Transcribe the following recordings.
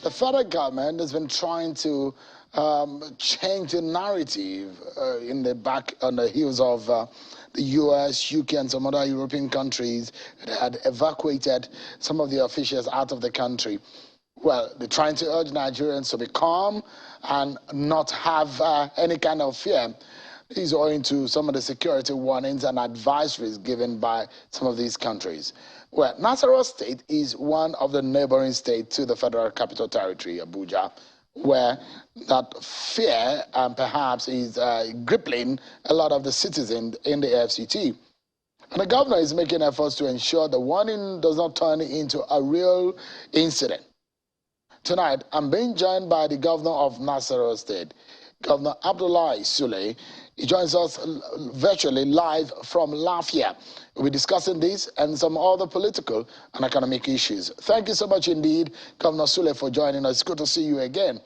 the federal government has been trying to change the narrative on the heels of the US, UK, and some other European countries that had evacuated some of the officials out of the country. Well, they're trying to urge Nigerians to be calm and not have any kind of fear. This is owing to some of the security warnings and advisories given by some of these countries. Well, Naira State is one of the neighboring states to the Federal Capital Territory, Abuja, where that fear perhaps is crippling a lot of the citizens in the FCT. And the governor is making efforts to ensure the warning does not turn into a real incident. Tonight, I'm being joined by the governor of Naira State, Governor Abdullahi Sule. He joins us virtually live from Lafayette. We'll be discussing this and some other political and economic issues. Thank you so much indeed, Governor Sule, for joining us. It's good to see you again.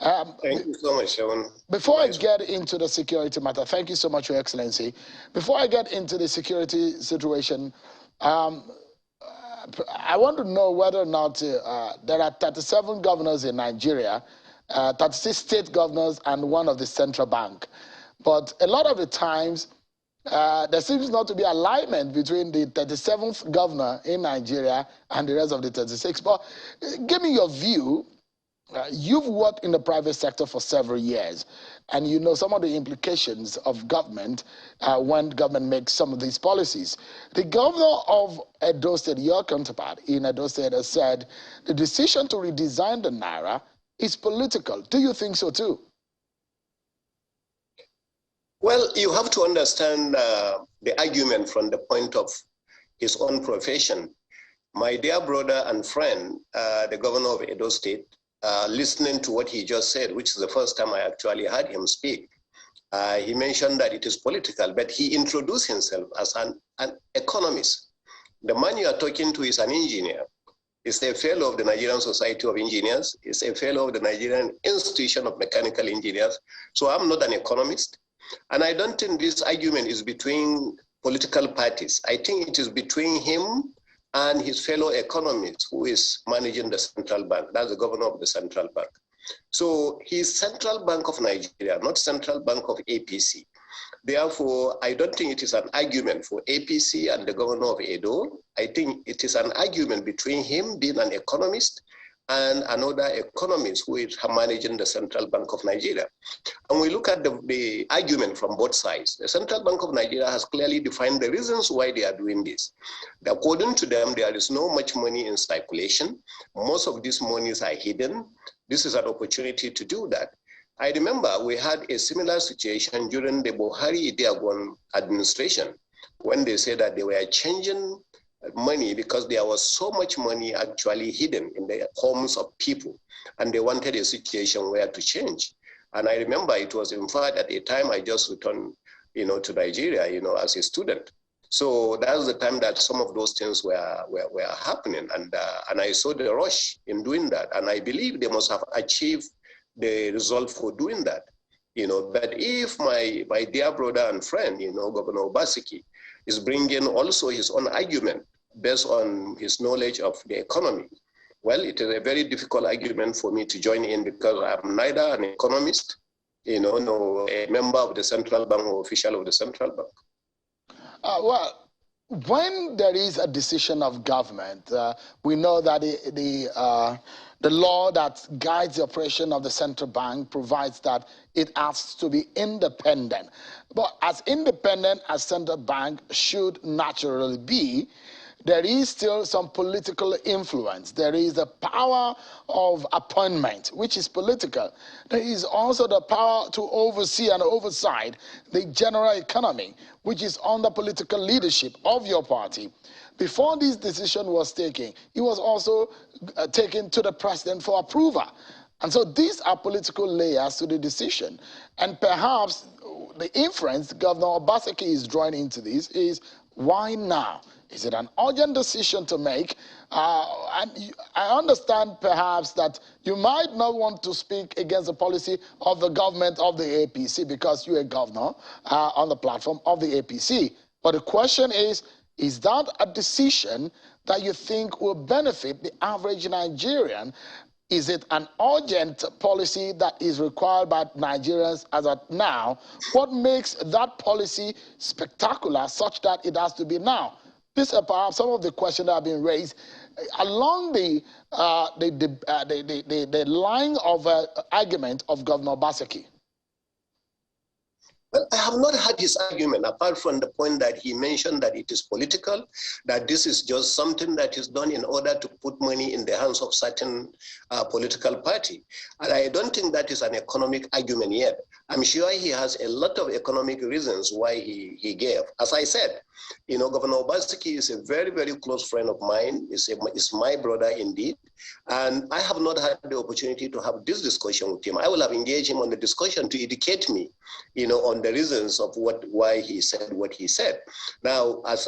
Thank you so much, Sean. Before I get into the security matter, thank you so much, Your Excellency. Before I get into the security situation, I want to know whether or not there are 37 governors in Nigeria, 36 state governors, and one of the central bank. But a lot of the times, there seems not to be alignment between the 37th governor in Nigeria and the rest of the 36. But give me your view. You've worked in the private sector for several years, and you know some of the implications of government when government makes some of these policies. The governor of Edo State, your counterpart in Edo State, has said the decision to redesign the Naira is political. Do you think so too? Well, you have to understand the argument from the point of his own profession. My dear brother and friend, the governor of Edo State, listening to what he just said, which is the first time I actually heard him speak, he mentioned that it is political, but he introduced himself as an economist. The man you are talking to is an engineer. He's a fellow of the Nigerian Society of Engineers. He's a fellow of the Nigerian Institution of Mechanical Engineers. So I'm not an economist. And I don't think this argument is between political parties. I think it is between him and his fellow economist who is managing the central bank. That's the governor of the central bank. So he's Central Bank of Nigeria, not Central Bank of APC. Therefore, I don't think it is an argument for APC and the governor of Edo. I think it is an argument between him being an economist and another economist who is managing the Central Bank of Nigeria. And we look at the argument from both sides. The Central Bank of Nigeria has clearly defined the reasons why they are doing this. According to them, there is no much money in circulation. Most of these monies are hidden. This is an opportunity to do that. I remember we had a similar situation during the Buhari-Idiagon administration when they said that they were changing money because there was so much money actually hidden in the homes of people, and they wanted a situation where to change. And I remember it was, in fact, at a time I just returned, to Nigeria, as a student. So that was the time that some of those things were happening, and I saw the rush in doing that, and I believe they must have achieved the result for doing that. But if my dear brother and friend, Governor Obaseki, is bringing also his own argument based on his knowledge of the economy, well, it is a very difficult argument for me to join in because I'm neither an economist, nor a member of the central bank or official of the central bank. Well, when there is a decision of government, we know that the law that guides the operation of the central bank provides that it has to be independent. But as independent as central bank should naturally be, there is still some political influence. There is the power of appointment, which is political. There is also the power to oversee and oversight the general economy, which is under political leadership of your party. Before this decision was taken, it was also taken to the president for approval. And so these are political layers to the decision. And perhaps the inference Governor Obaseki is drawing into this is, why now? Is it an urgent decision to make? And I understand perhaps that you might not want to speak against the policy of the government of the APC because you're a governor on the platform of the APC. But the question is that a decision that you think will benefit the average Nigerian Is it an urgent policy that is required by Nigerians as of now? What makes that policy spectacular such that it has to be now? These are perhaps some of the questions that have been raised along the line of argument of Governor Obaseki. Well, I have not heard his argument, apart from the point that he mentioned that it is political, that this is just something that is done in order to put money in the hands of certain political party. And I don't think that is an economic argument yet. I'm sure he has a lot of economic reasons why he gave. As I said, you know, Governor Obaseki is a very, very close friend of mine. Is my brother indeed. And I have not had the opportunity to have this discussion with him. I will have engaged him on the discussion to educate me, you know, on the reasons of why he said what he said. Now, as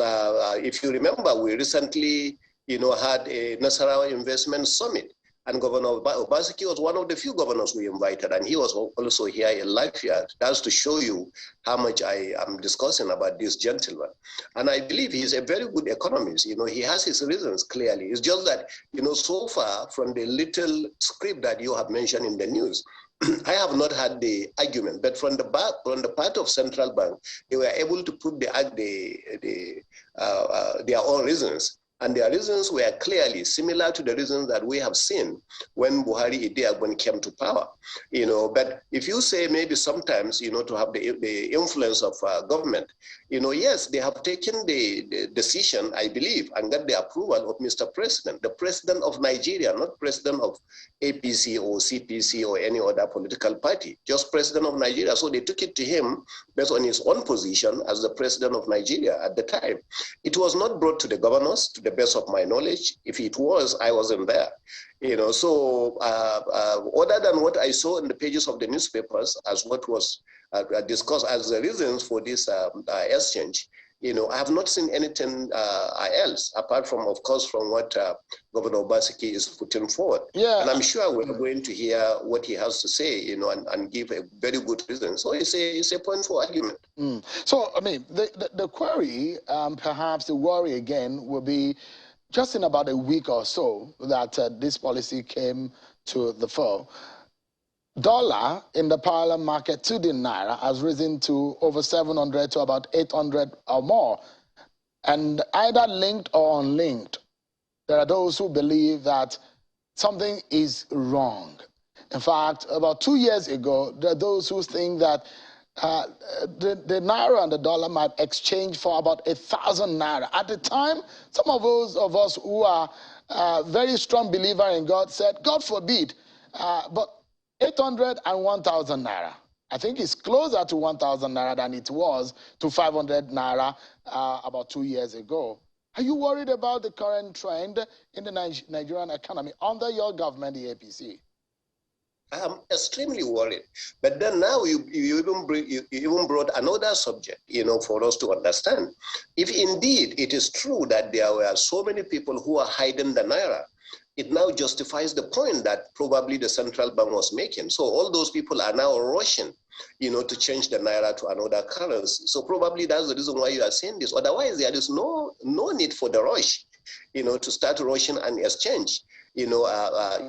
if you remember, we recently, you know, had a Naira investment summit, and Governor Obaseki was one of the few governors we invited, and he was also here in Latvia. That's to show you how much I am discussing about this gentleman. And I believe he's a very good economist. You know, he has his reasons clearly. It's just that, you know, so far from the little script that you have mentioned in the news, I have not had the argument, but from the part of central bank, they were able to put their own reasons. And their reasons were clearly similar to the reasons that we have seen when Buhari Idiagbon came to power. You know, but if you say maybe sometimes, you know, to have the influence of government, you know, yes, they have taken the decision, I believe, and got the approval of Mr. President, the president of Nigeria, not president of APC or CPC or any other political party, just president of Nigeria. So they took it to him based on his own position as the president of Nigeria at the time. It was not brought to the governors, to the best of my knowledge. If it was, I wasn't there. You know, so other than what I saw in the pages of the newspapers as what was discussed as the reasons for this exchange, you know, I have not seen anything else apart from, of course, from what Governor Obaseki is putting forward. Yeah. And I'm sure we're going to hear what he has to say, you know, and give a very good reason. So it's a point for argument. So, I mean, the query, perhaps the worry again, will be just in about a week or so that this policy came to the fore. Dollar in the parallel market to the Naira has risen to over 700 to about 800 or more. And either linked or unlinked, there are those who believe that something is wrong. In fact, about 2 years ago, there are those who think that the Naira and the dollar might exchange for about 1,000 Naira. At the time, some of those of us who are very strong believer in God said, God forbid, but 800 and 1,000 Naira. I think it's closer to 1,000 Naira than it was to 500 Naira about 2 years ago. Are you worried about the current trend in the Nigerian economy under your government, the APC? I'm extremely worried. But then now you even brought another subject, you know, for us to understand. If indeed it is true that there were so many people who are hiding the Naira, it now justifies the point that probably the central bank was making. So all those people are now rushing, you know, to change the Naira to another currency. So probably that's the reason why you are saying this. Otherwise, there is no need for the rush, you know, to start rushing and exchange, you know,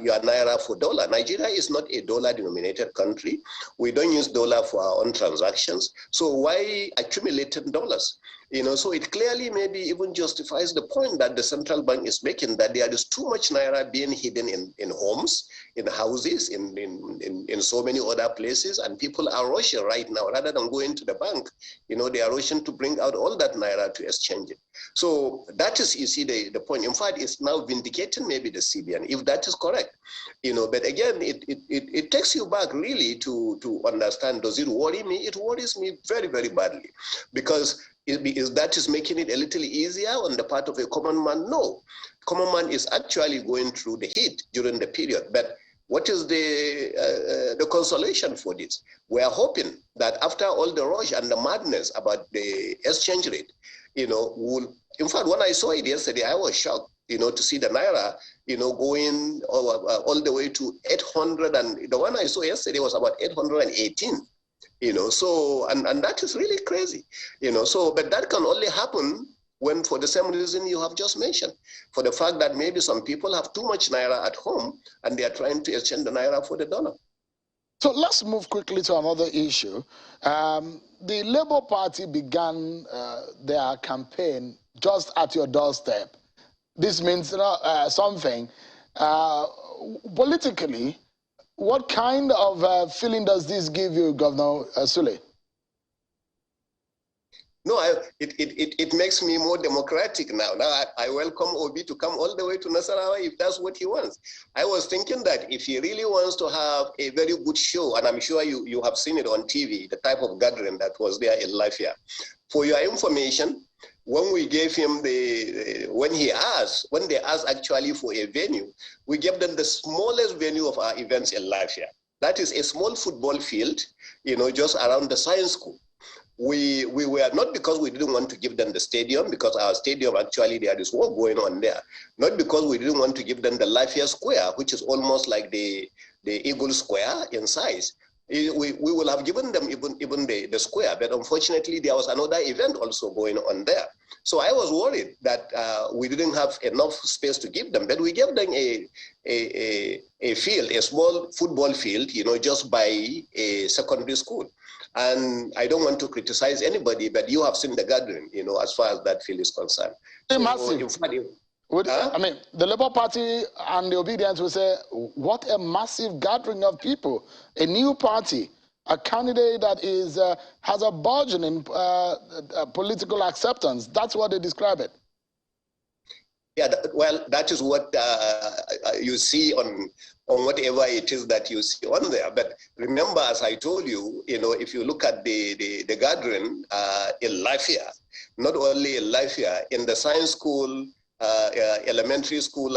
your Naira for dollar. Nigeria is not a dollar-denominated country. We don't use dollar for our own transactions. So why accumulating dollars? You know, so it clearly maybe even justifies the point that the central bank is making, that there is too much Naira being hidden in homes, in houses, in so many other places, and people are rushing right now. Rather than going to the bank, you know, they are rushing to bring out all that Naira to exchange it. So that is, you see, the point. In fact, it's now vindicating maybe the CBN, if that is correct. You know, but again, it takes you back really to understand, does it worry me? It worries me very, very badly, because that is making it a little easier on the part of a common man? No. Common man is actually going through the heat during the period. But what is the consolation for this? We are hoping that after all the rush and the madness about the exchange rate, you know, in fact, when I saw it yesterday, I was shocked, you know, to see the Naira, you know, going all the way to 800. And the one I saw yesterday was about 818. You know, so, and that is really crazy, you know, so, but that can only happen when for the same reason you have just mentioned, for the fact that maybe some people have too much Naira at home and they are trying to exchange the Naira for the dollar. So let's move quickly to another issue. The Labour Party began their campaign just at your doorstep. This means something. Politically, what kind of feeling does this give you, Governor Sule? No, it makes me more democratic now. Now I welcome Obi to come all the way to Nasarawa if that's what he wants. I was thinking that if he really wants to have a very good show, and I'm sure you have seen it on TV, the type of gathering that was there in Lafia. For your information, when we gave him when they asked actually for a venue, we gave them the smallest venue of our events in Lafia. That is a small football field, just around the science school. We were not because we didn't want to give them the stadium, because our stadium actually there is work going on there. Not because we didn't want to give them the Lafia Square, which is almost like the Eagle Square in size. We will have given them even the square, but unfortunately there was another event also going on there. So I was worried that we didn't have enough space to give them, but we gave them a field, a small football field, just by a secondary school. And I don't want to criticize anybody, but you have seen the gathering, as far as that field is concerned. So, massive. I mean, the Labour Party and the Obedience will say, what a massive gathering of people, a new party, a candidate that has a burgeoning political acceptance. That's what they describe it. Yeah, well, that is what you see on whatever it is that you see on there. But remember, as I told you, if you look at the gathering in Lafia, not only in Lafia, in the science school, elementary school,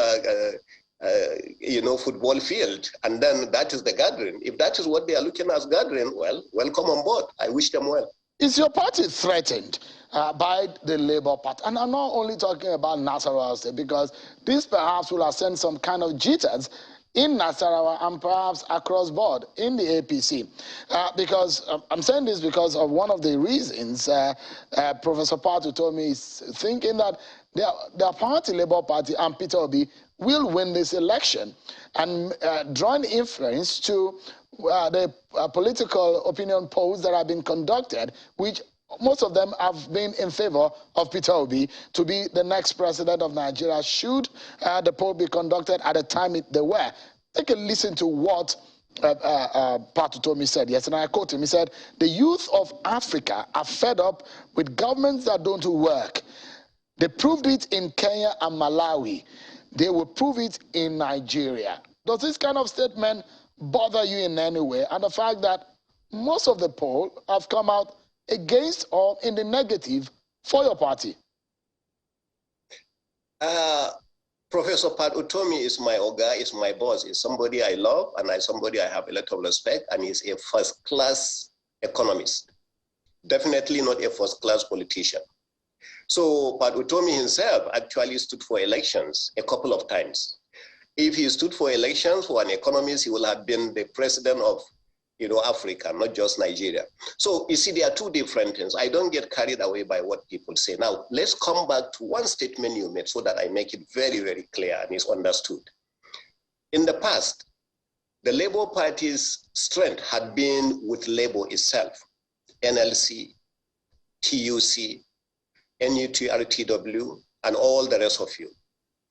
football field, and then that is the gathering. If that is what they are looking at gathering, well, welcome on board. I wish them well. Is your party threatened by the Labour Party? And I'm not only talking about Nasarawa State, because this perhaps will send some kind of jitters in Nasarawa and perhaps across board in the APC. Because I'm saying this because of one of the reasons Professor Patu told me is thinking that their party, Labour Party, and Peter Obi will win this election, and drawing inference to the political opinion polls that have been conducted, which most of them have been in favor of Peter Obi to be the next president of Nigeria, should the poll be conducted at the time they were. Take a listen to what Patu Tomi said yesterday, and I quote him. He said, "The youth of Africa are fed up with governments that don't work. They proved it in Kenya and Malawi. They will prove it in Nigeria." Does this kind of statement bother you in any way? And the fact that most of the poll have come out against or in the negative for your party? Professor Pat Utomi is my oga, is my boss, is somebody I love, and somebody I have a lot of respect, and he's a first-class economist. Definitely not a first-class politician. So Pat Utomi himself actually stood for elections a couple of times. If he stood for elections for an economist, he will have been the president of Africa, not just Nigeria. So you see, there are two different things. I don't get carried away by what people say. Now, let's come back to one statement you made so that I make it very, very clear and is understood. In the past, the Labour Party's strength had been with Labour itself, NLC, TUC, NUTRTW, and all the rest of you.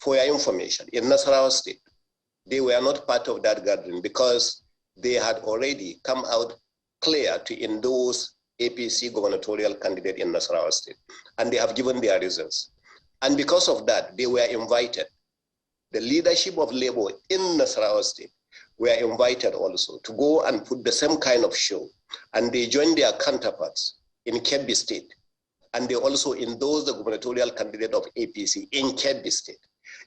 For your information, in Nasarawa State, they were not part of that gathering because they had already come out clear to endorse APC gubernatorial candidate in Nasarawa State, and they have given their reasons. And because of that, they were invited. The leadership of Labour in Nasarawa State were invited also to go and put the same kind of show, and they joined their counterparts in Kebbi State, and they also endorsed the gubernatorial candidate of APC in Kebbi State,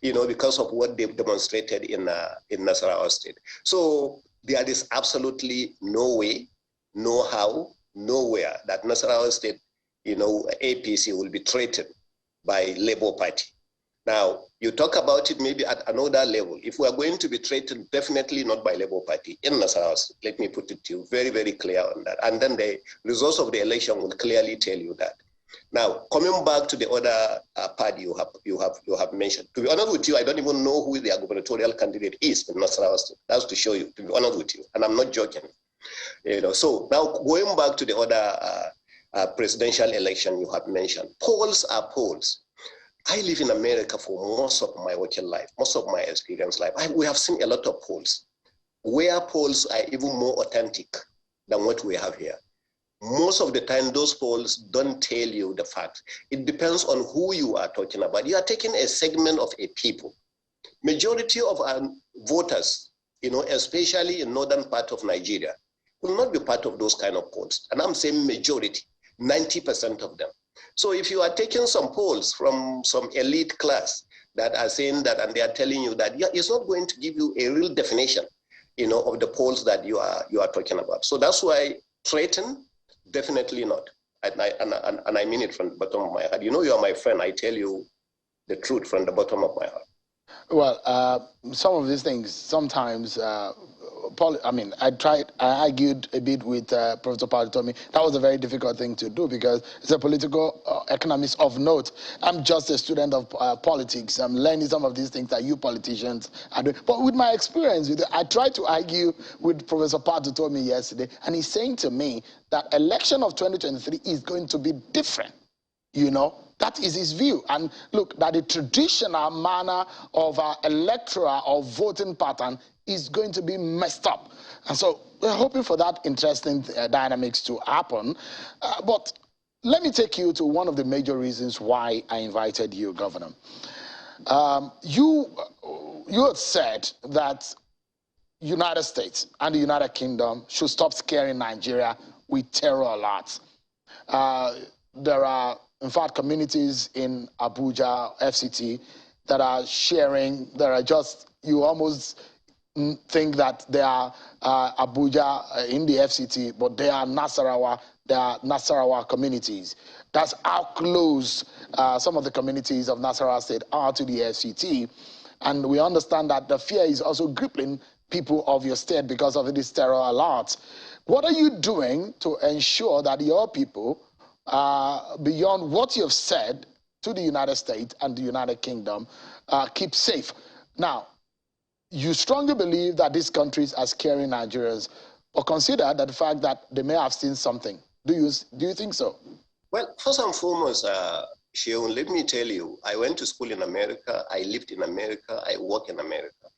because of what they demonstrated in Nasarawa State. So there is absolutely no way, no how, nowhere that Nasarawa State, APC will be threatened by Labour Party. Now, you talk about it maybe at another level. If we are going to be threatened, definitely not by Labour Party in Nasarawa State. Let me put it to you very, very clear on that. And then the results of the election will clearly tell you that. Now, coming back to the other part you have mentioned. To be honest with you, I don't even know who their gubernatorial candidate is in Nasarawa State. That's to show you. To be honest with you, and I'm not joking. So now going back to the other presidential election you have mentioned, polls are polls. I live in America for most of my working life, most of my experience life. We have seen a lot of polls, where polls are even more authentic than what we have here. Most of the time, those polls don't tell you the facts. It depends on who you are talking about. You are taking a segment of a people. Majority of our voters, especially in northern part of Nigeria, will not be part of those kind of polls. And I'm saying majority, 90% of them. So if you are taking some polls from some elite class that are saying that, and they are telling you that, yeah, it's not going to give you a real definition, of the polls that you are talking about. So that's why threaten, definitely not. And I mean it from the bottom of my heart. You are my friend. I tell you the truth from the bottom of my heart. Well, some of these things sometimes. I argued a bit with Professor Told that was a very difficult thing to do because it's a political economist of note. I'm just a student of politics. I'm learning some of these things that you politicians are doing. But with my experience with it, I tried to argue with Professor Told yesterday, and he's saying to me that election of 2023 is going to be different. That is his view. And look, that the traditional manner of our electoral or voting pattern is going to be messed up. And so we're hoping for that interesting dynamics to happen. But let me take you to one of the major reasons why I invited you, Governor. You had said that United States and the United Kingdom should stop scaring Nigeria with terror alerts. There are, in fact, communities in Abuja, FCT, that are sharing, that are just, you almost think that they are Abuja in the FCT, but they are Nasarawa communities. That's how close some of the communities of Nasarawa State are to the FCT. And we understand that the fear is also gripping people of your state because of these terror alerts. What are you doing to ensure that your people, beyond what you've said to the United States and the United Kingdom, keep safe? Now, you strongly believe that these countries are scaring Nigerians, or consider that the fact that they may have seen something. Do you think so? Well, first and foremost, Sheon, let me tell you, I went to school in America, I lived in America, I work in America.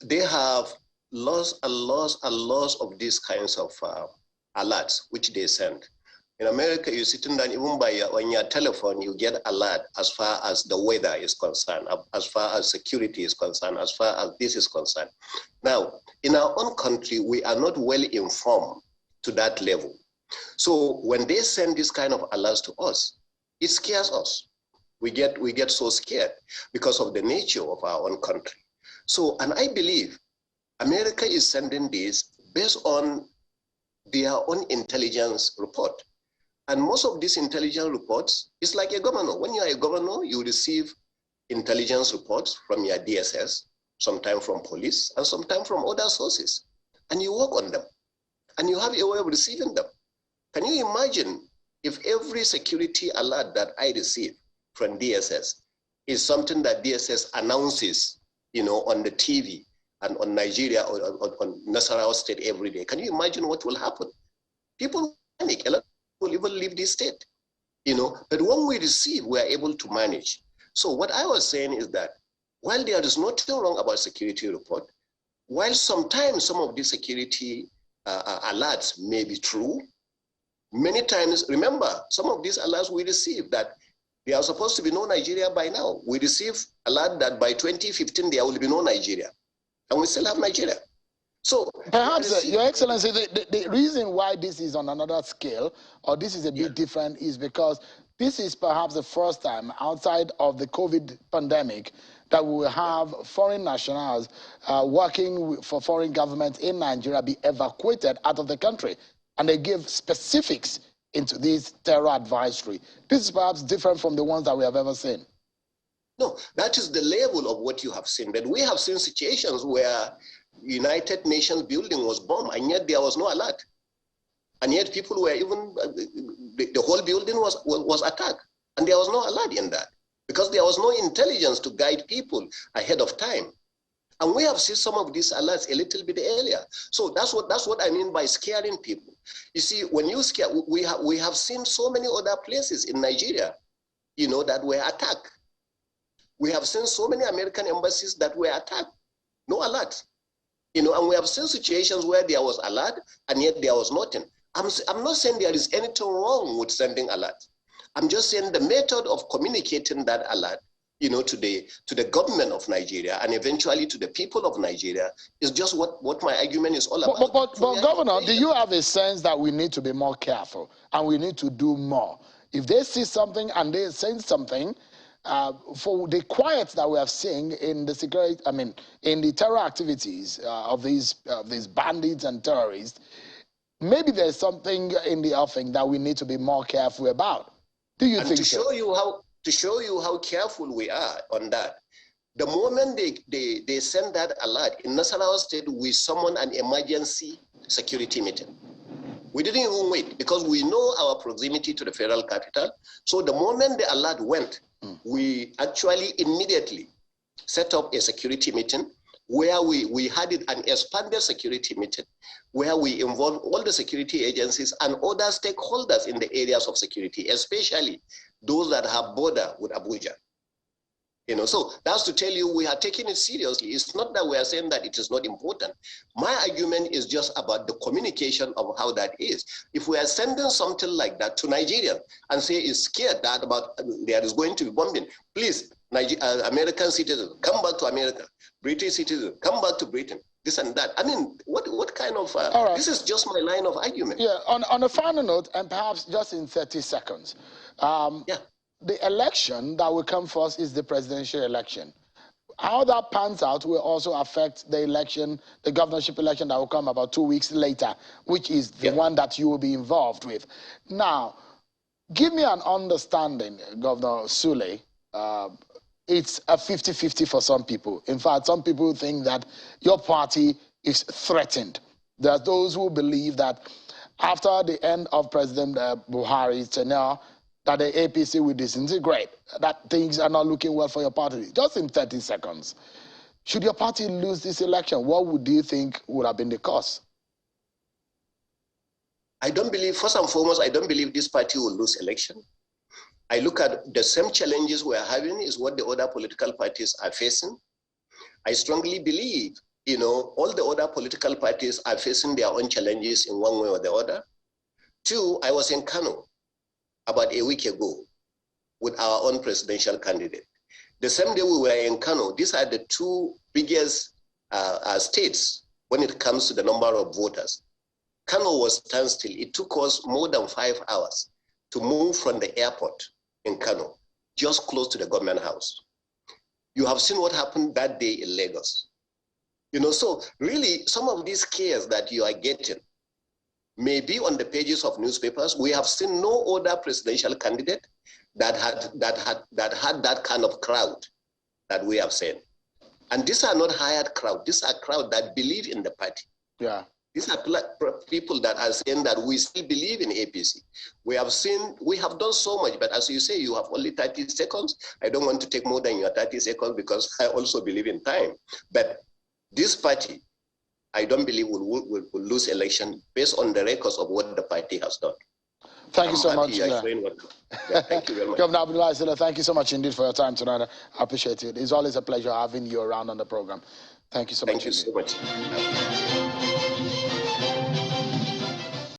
They have lots of these kinds of alerts which they send. In America, you're sitting down, even on your telephone, you get alert as far as the weather is concerned, as far as security is concerned, as far as this is concerned. Now, in our own country, we are not well informed to that level. So when they send this kind of alerts to us, it scares us. We get so scared because of the nature of our own country. So, and I believe America is sending this based on their own intelligence report. And most of these intelligence reports is like a governor. When you are a governor, you receive intelligence reports from your DSS, sometimes from police, and sometimes from other sources. And you work on them. And you have a way of receiving them. Can you imagine if every security alert that I receive from DSS is something that DSS announces, on the TV and on Nigeria or on Nasarawa State every day? Can you imagine what will happen? People panic. A lot will even leave this state, but when we receive, we are able to manage. So what I was saying is that while there is nothing wrong about security report, while sometimes some of these security alerts may be true, many times, remember, some of these alerts we receive that there are supposed to be no Nigeria by now. We receive alert that by 2015, there will be no Nigeria, and we still have Nigeria. So perhaps, Your Excellency, the reason why this is on another scale, or this is a bit different, is because this is perhaps the first time outside of the COVID pandemic that we will have foreign nationals working for foreign governments in Nigeria be evacuated out of the country. And they give specifics into this terror advisory. This is perhaps different from the ones that we have ever seen. No, that is the level of what you have seen. But we have seen situations where United Nations building was bombed, and yet there was no alert. And yet people were even, the whole building was attacked. And there was no alert in that because there was no intelligence to guide people ahead of time. And we have seen some of these alerts a little bit earlier. So that's what I mean by scaring people. You see, when you scare, we have seen so many other places in Nigeria, that were attacked. We have seen so many American embassies that were attacked. No alert. And we have seen situations where there was alert and yet there was nothing. I'm not saying there is anything wrong with sending alert. I'm just saying the method of communicating that alert, to the government of Nigeria and eventually to the people of Nigeria is just what my argument is all about. But Governor, do you have a sense that we need to be more careful and we need to do more? If they see something and they say something, for the quiet that we have seen in the security, in the terror activities of these bandits and terrorists, maybe there's something in the offing that we need to be more careful about. Do you think so? To show you how careful we are on that, the moment they send that alert, in Nasarawa State, we summoned an emergency security meeting. We didn't even wait because we know our proximity to the federal capital. So the moment the alert went, we actually immediately set up a security meeting where we had an expanded security meeting where we involved all the security agencies and other stakeholders in the areas of security, especially those that have border with Abuja. So that's to tell you we are taking it seriously. It's not that we are saying that it is not important. My argument is just about the communication of how that is. If we are sending something like that to Nigeria and say it's scared that about there is going to be bombing, please, American citizens, come back to America. British citizens, come back to Britain. This and that. What kind of, right. This is just my line of argument. Yeah, on a final note, and perhaps just in 30 seconds, the election that will come first is the presidential election. How that pans out will also affect the election, the governorship election that will come about 2 weeks later, which is the one that you will be involved with. Now, give me an understanding, Governor Sule. It's a 50-50 for some people. In fact, some people think that your party is threatened. There are those who believe that after the end of President Buhari's tenure, that the APC will disintegrate, that things are not looking well for your party. Just in 30 seconds, should your party lose this election, what would you think would have been the cause? I don't believe, first and foremost, I don't believe this party will lose election. I look at the same challenges we're having is what the other political parties are facing. I strongly believe, all the other political parties are facing their own challenges in one way or the other. Two, I was in Kano about a week ago with our own presidential candidate. The same day we were in Kano, these are the two biggest states when it comes to the number of voters. Kano was standstill. It took us more than 5 hours to move from the airport in Kano, just close to the government house. You have seen what happened that day in Lagos. So really some of these scares that you are getting may be on the pages of newspapers. We have seen no other presidential candidate that had that kind of crowd that we have seen. And these are not hired crowd. These are crowd that believe in the party. Yeah. These are people that are saying that we still believe in APC. We have done so much, but as you say, you have only 30 seconds. I don't want to take more than your 30 seconds because I also believe in time. But this party, I don't believe will lose election based on the records of what the party has done. Thank you so much. Thank you very much. Governor Abdullahi Sule, thank you so much indeed for your time tonight. I appreciate it. It's always a pleasure having you around on the program. Thank you so much. Thank you so much.